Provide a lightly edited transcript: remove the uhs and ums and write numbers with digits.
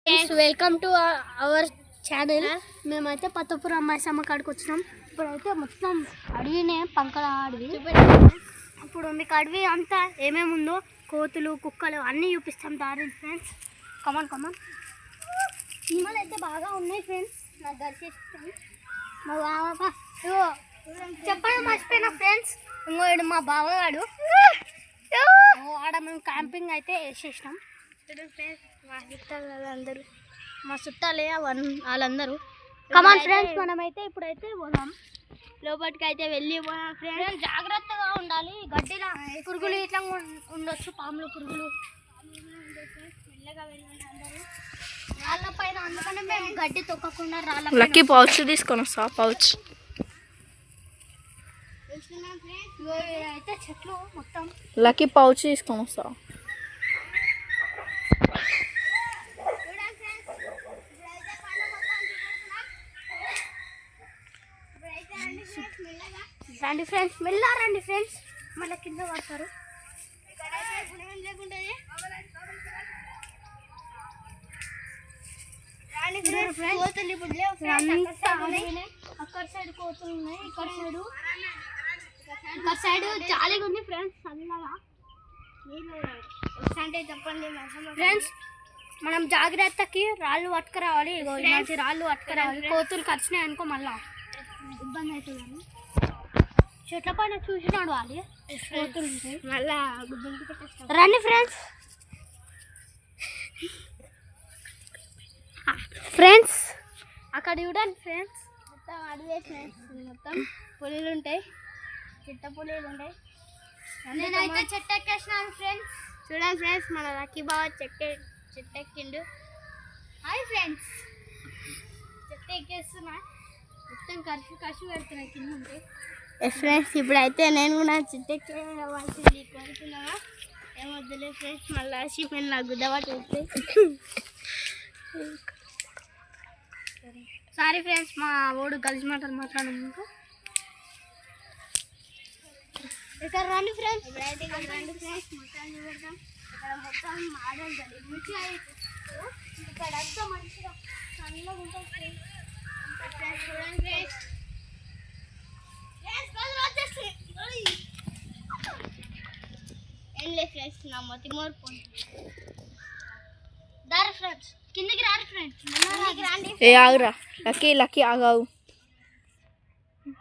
Welcome to our channel. మేమైతే పత్తపురం అమ్మాయిసమ్మ కాడికి వచ్చినాం. ఇప్పుడైతే మొత్తం అడవినే పంకల అడవి. ఇప్పుడు మీకు అడవి అంతా ఏమేమి ఉందో కోతులు కుక్కలు అన్నీ చూపిస్తాం దారి ఫ్రెండ్స్. కమాన్ సినిమాలు అయితే బాగా ఉన్నాయి ఫ్రెండ్స్. నాకు దర్శిస్తాం మా బావ చెప్పడం మర్చిపోయినా ఫ్రెండ్స్. ఇంకోడు మా బావగాడు ఆడ మేము క్యాంపింగ్ అయితే వేసేసినాం. మా చుట్టాలు అందరూ మా చుట్టాలే వాళ్ళందరూ. కమాన్ ఫ్రెండ్స్ మనమైతే ఇప్పుడైతే పోదాం లోపలికి అయితే వెళ్ళి ఫ్రెండ్స్. జాగ్రత్తగా ఉండాలి. గడ్డిలో పురుగులు ఇట్లా ఉండొచ్చు, పాములు పురుగులు మెల్లగా వెళ్ళండి అందరూ రాళ్ళ పైన. అందుకనే మేము గడ్డి తొక్కకుండా రాళ్ళ లక్కీ పౌచ్ తీసుకొని వస్తా. పౌచ్ అయితే చెట్లు మొత్తం లక్కీ పౌచ్ తీసుకొని వస్తా. రండి ఫ్రెండ్స్, మెల్ల రండి ఫ్రెండ్స్, మళ్ళీ కింద పడతారు. అక్కడ సైడ్ కోతులు ఉన్నాయి, ఇక్కడ సైడ్ జాలీగా ఉంది ఫ్రెండ్స్. చల్లగా అంటే చెప్పండి ఫ్రెండ్స్. మనం జాగ్రత్తకి రాళ్ళు పట్టుకురావాలి. ఇలాంటి రాళ్ళు పట్టుకురావాలి. కోతులు ఖర్చున్నాయి అనుకో మళ్ళా ఇబ్బంది అవుతుందని చెట్ల పైన చూసినాడు వాళ్ళు కోతులు ఉంటాయి మళ్ళా. రండి ఫ్రెండ్స్. ఫ్రెండ్స్ అక్కడ చూడండి ఫ్రెండ్స్, మొత్తం అడిగే ఫ్రెండ్స్. మొత్తం పులులు ఉంటాయి, చిట్ట పులులు ఉంటాయి. నేనైతే చెట్టు ఎక్కేసినాను ఫ్రెండ్స్. చూడండి ఫ్రెండ్స్, మన లక్కీ బావ చెట్టు ఎక్కిండు. హాయ్ ఫ్రెండ్స్, చెట్టు ఎక్కేస్తున్నా. మొత్తం కసి పెడుతున్నాయి కింద ఉంటాయి ఫ్రెండ్స్. ఇప్పుడైతే నేను కూడా చెట్టు ఎక్కేవాల్సింది కోరుతున్నావా ఏమొద్దులే ఫ్రెండ్స్. మళ్ళీ షిఫెన్ నాకు గుద్దవాటి వస్తాయి. సారీ ఫ్రెండ్స్, మా ఓడు కలిసి మాట్లాడము. ఇక్కడ రండి ఫ్రెండ్స్, ఇప్పుడైతే ఇక్కడ రండి ఫ్రెండ్స్. మొత్తం చూడటం ఇక్కడ మొత్తం ఆడండి మంచిగా ఇక్కడ అంతా మంచిగా చల్లగా ఉంటుంది ఫ్రెండ్స్. చూడండి ఫ్రెండ్స్, ఏం లేదు ఫ్రెండ్స్, నా మొత్తం మోర్పు దారి ఫ్రెండ్స్. కిందకి రారు ఫ్రెండ్స్, కిందకి రండి. ఏ ఆగురా లక్కీ ఆగావు.